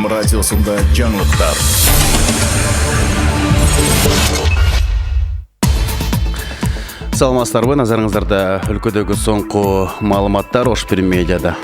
FM радиосында жаңылыктар. Саламатсыздарбы, назарыңыздарда өлкөдөгү соңку маалыматтар Ош Пирим медиада.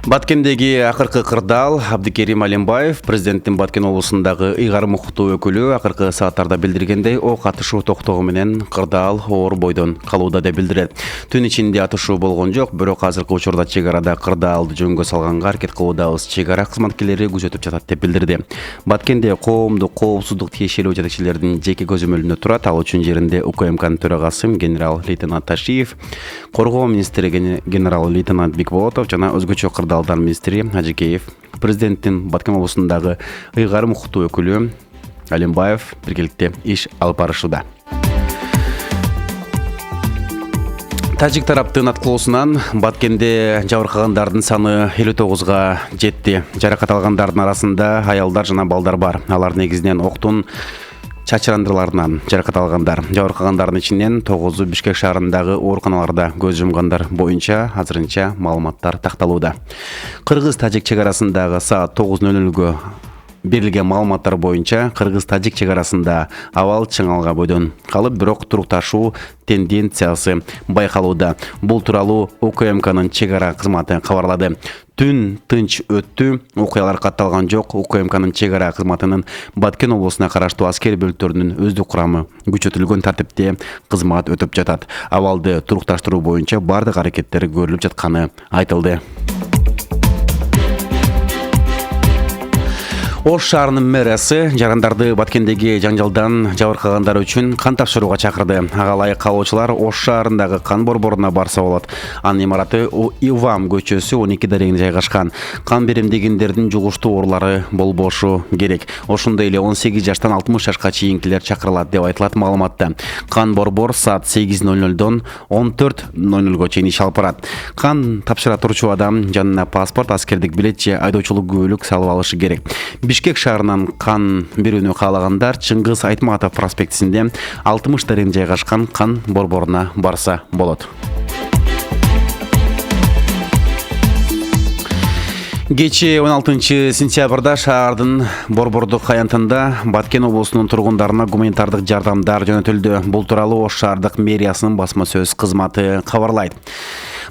Баткендеги акыркы кырдаал Абдикерим Алимбаев президенттин Баткен облусундагы ыйгарым укуктуу өкүлү акыркы сааттарда билдиргендей, ок атышуу токтогу менен кырдаал оор бойдон калууда деп билдирет. Түн ичинде атышуу болгон жок, бирок азыркы учурда чек арада кырдаалды жөнгө салганга аракет кылуудабыз. Чек ара кызматкерлери күзөтүп жатат деп билдирди. Баткенде коомдук коопсуздук тиешелүү жетекчилердин жеке көзөмөлүнө турат. Ал үчүн жеринде УКМКнын төрагасы генерал-лейтенант Ташиев, коргоо министри генерал-лейтенант Бекболотов жана өзгөчө кырдаалдар министри Ажикеев, президенттин Баткен облусундагы ыйгарым укуктуу өкүлү Алимбаев биргеликте иш алып барышууда. Тажик тараптын аткылоосунан Баткенде жабыркагандардын саны 59-га жетти. Жаракат алгандардын арасында аялдар жана балдар бар. Алар негизинен октун чачырандырыларынан жаракат алгандар. Жабыркагандардын ичинен 9-у Бишкек шаарындагы ооруканаларда көз жумгандар боюнча азырынча маалыматтар такталууда. Кыргыз-Тажик чек арасындагы саат 9:00 берилген маалыматтар боюнча Кыргыз-Тажик чек арасында абал чыңалга бойдон калып, бирок турукташуу тенденциясы байкалууда. Бул тууралуу УКМКнын чек ара кызматы кабарлады. Түн тынч өттү, окуялар катталган жок. УКМКнын чек ара кызматынын Баткен облусуна караштуу аскер бөлүктөрүнүн өздүк курамы күчөтүлгөн тартипте кызмат өтүп жатат. Абалды турукташтыруу боюнча бардык аракеттер көрүлүп жатканы айтылды. Ош шаарынын мэриясы жарандарды Баткендеги жаңжалдан жабыркагандар үчүн кан тапшырууга чакырды. Ага ылайык калуучулар Ош шаарындагы кан борборуна барса болот. Анын имараты Ивам көчөсү 12 дарегинде жайгашкан. Кан беремдегендердин жугуштуу оорулары болбошу керек. Ошондой эле 18 жаштан 60 жашка чейинкилер чакырылат деп айтылат маалыматта. Кан борбор саат 8:00дон 14:00га чейин иш алып барат. Кан тапшыра турчу адам жанына паспорт, аскердик билет же айдоочулук күбөлүк салып алышы керек. Бишкек шаарынан кан берүүнү каалагандар Чыңгыз Айтматов проспектисинде 60 дарегинде жайгашкан кан борборуна барса болот. Кечээ 16 сентябрда шаардын борбордук аянтында Баткен облусунун тургундарына гуманитардык жардамдар жөнөтүлдү. Бул тууралуу Ош шаардык мэриясынын басма сөз кызматы кабарлайт.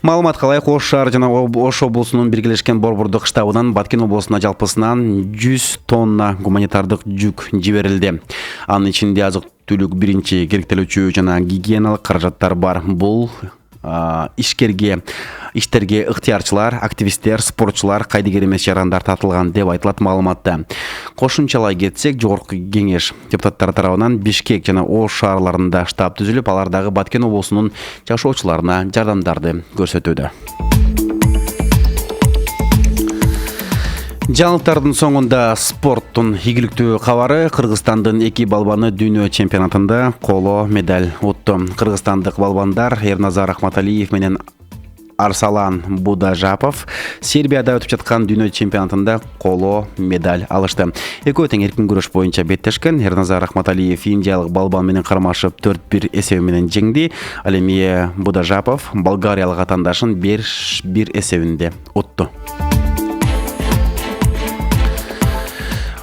Маалыматка ылайык, Ош шаар жана Ош облусунун биргелешкен борбордук штабынан Баткен облусуна жалпысынан 100 тонна гуманитардык жүк жиберилди. Анын ичинде азык-түлүк, биринчи керектелүүчү жана гигиеналык каражаттар бар. Бул иштерге ыктыярчылар, активисттер, спортчулар, кайдыгер эмес жарандар тартылган деп айтылат маалыматта. Кошумчалай кетсек, жогорку кеңеш депутаттары тарабынан Бишкек жана Ош шаарларында штаб түзүлүп, алардагы Баткен облусунун жашоочуларына жардамдарды көрсөтүүдө. Жаңылыктардын соңунда спорттун ийгиликтүү кабары. Кыргызстандын 2 балбаны дүйнө чемпионатында коло медаль утту. Кыргызстандык балбандар Эрназар Ахматалиев менен Арсалан Будажапов Сербияда өтүп жаткан дүйнө чемпионатында коло медаль алышты. Экөө тең эркин күрөш боюнча беттешкен. Эрназар Ахматалиев индиялык балбан менен кармашып 4-1 эсеби менен жеңди. Ал эми Будажапов болгариялык атаандашын 5-1 эсебинде утту.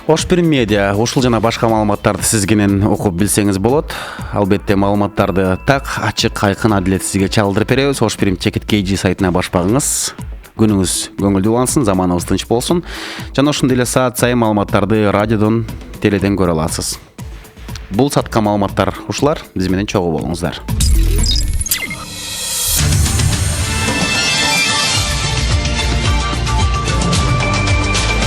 Ош Пирим медиа ушул жана башка маалыматтарды сизгенен окуп билсеңиз болот. Албетте маалыматтарды так, ачык, айкын, адилет сизге чалдырып беребиз. Ош Пирим @kg сайтына баш багыңыз. Күнүңүз көңүлдүү улансын, заманыбыз тынч болсун. Жана ошондой эле саат сайын маалыматтарды радиодон, теледен көрө аласыз. Бул сатка маалыматтар ушулар. Биз менен чогуу болуңуздар.